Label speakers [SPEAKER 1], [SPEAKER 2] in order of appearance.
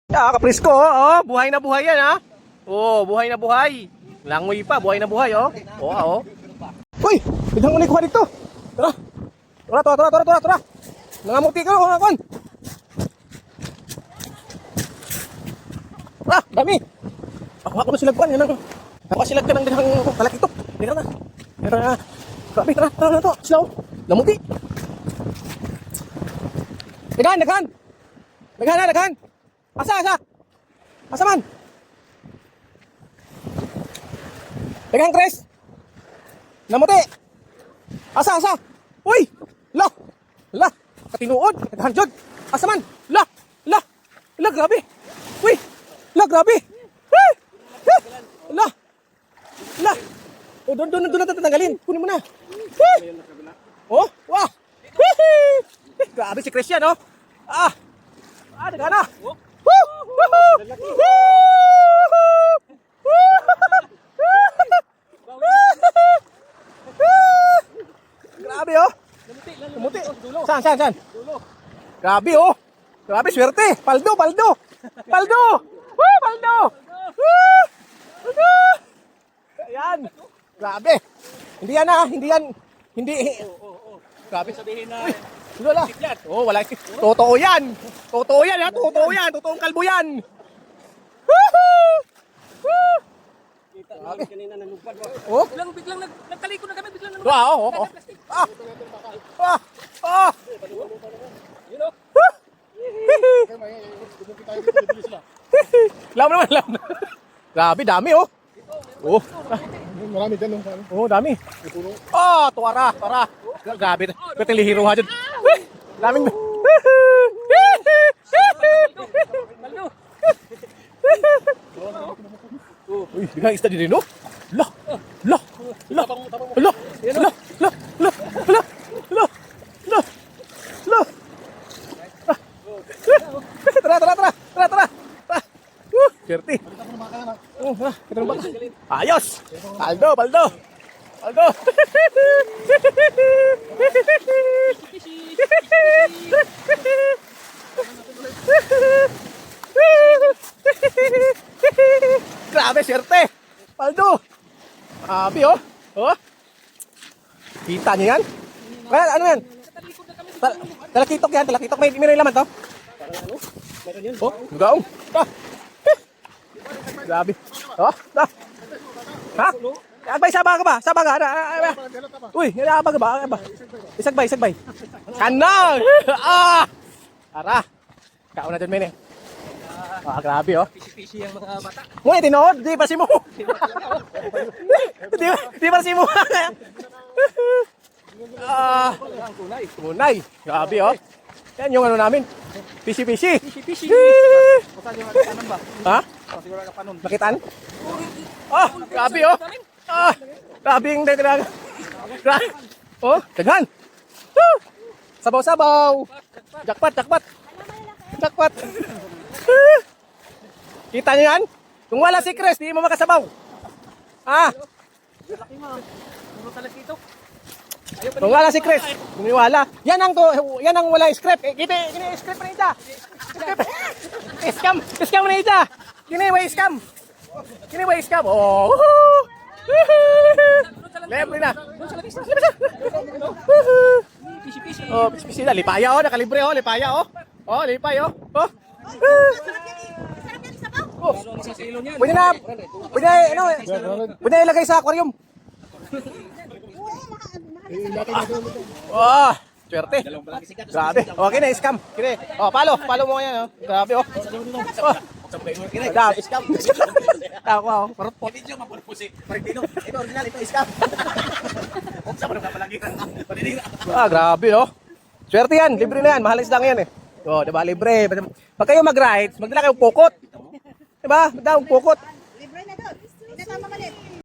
[SPEAKER 1] Kaprisko, oh. Buhay na buhay yan, ha? Oh, buhay na buhay. Langoy pa, buhay na buhay, oh. Oh. Uy, biglang mo na ikuha dito. Tara. Tara. Nangamuti ka, oh, kon. Dami. Ako na silagpan, yan ang... Ako silagpan ng dinang talakitok. Tira na. Grabe, tara na to. Silaw. Namuti. Daghan. Asa man? Daghan, Chris. Namuti. Asa? Uy! La! Katinuod. Daghan jud. Asa man? La! Grabe. Uy! La, grabe. La! Oh, doon na tatanggalin. Kunin mo na. Oh, wah! Grabe si Christian, oh. Daghan na. Grabe, oh. Namuti. Saan? Grabe, oh. Grabe, swerte. Paldo. Paldo. Ayan. Grabe. Hindi yan. Grabe.
[SPEAKER 2] Sabihin na
[SPEAKER 1] Wala. Oh, wala. Totoo yan, ha. Totoong kalbo yan.
[SPEAKER 2] kita namin kanina nalupad.
[SPEAKER 1] Oh.
[SPEAKER 2] Biglang nagtaliko na kami, biglang nalupad.
[SPEAKER 1] Wow, oh.
[SPEAKER 2] You know?
[SPEAKER 1] Lam naman. Grabe, dami, oh. Oh.
[SPEAKER 3] Marami dyan, no?
[SPEAKER 1] Oh, dami. Tuwara. Grabe. Pwede lihiro ha dyan. Daming.
[SPEAKER 2] Maldo.
[SPEAKER 1] Uy, biglang isda din, no? La. Tara. Certi. Oh, kita nampak. Ayos. Paldo. Grabe, Serte. Paldo. Grabe, oh. Kita niyo yan? Ano yan? Talakitok yan. May laman to? Oh, gaong. Grabe. Ha? Agbay, saba ka ba? Uy, nilabag ka ba? Isagbay. Kanang! Tara. Kauna dyan, men, eh. Grabe, oh.
[SPEAKER 2] Pisi-pisi ang mga bata.
[SPEAKER 1] Ngunit, tinood. Di pa si mo. Di pa si mo. Tunay. Grabe, oh. Yan yung ano namin. Pisi-pisi.
[SPEAKER 2] Pisi-pisi. Baka yung kapanon ba?
[SPEAKER 1] Ha?
[SPEAKER 2] Siguro kapanon.
[SPEAKER 1] Nakitaan? Grabe, oh. Grabe yung dagdag. Oh, daghan. Sabaw. Jakpat. Kita niyo yan? Kung wala si Chris, di mo makasabaw.
[SPEAKER 2] Laki mo. Puro talakito.
[SPEAKER 1] Kung wala si Chris, wala. Yan ang wala script. Gini script na ita. Scam na ita. Gini way scam. Oh. Lebre na.
[SPEAKER 2] Pisi-pisi.
[SPEAKER 1] Oh, pisi na. Lipaya, oh. Nakalibre, oh. Lipaya, oh. Oh, lipay, oh. Oh.
[SPEAKER 2] Isang kilo niyan.
[SPEAKER 1] Pwede ilagay sa aquarium. Swerte. Grabe. Okay na, scam. Kine. Follow mo yan, oh. Grabe, oh. Scam. Ako, oh. Parot.
[SPEAKER 2] Video mapulpusi. Martino. Ito original, ito scam. Sa mo na palagi.
[SPEAKER 1] Grabe, oh. Swerte yan. Libre na yan. Mahal isda ngayon, eh. Oh, diba? Libre. Pag kayo mag-rides, magdala kayong pukot. Diba? Magdala kayong pukot.
[SPEAKER 4] Libre na doon. Hindi na tama malit.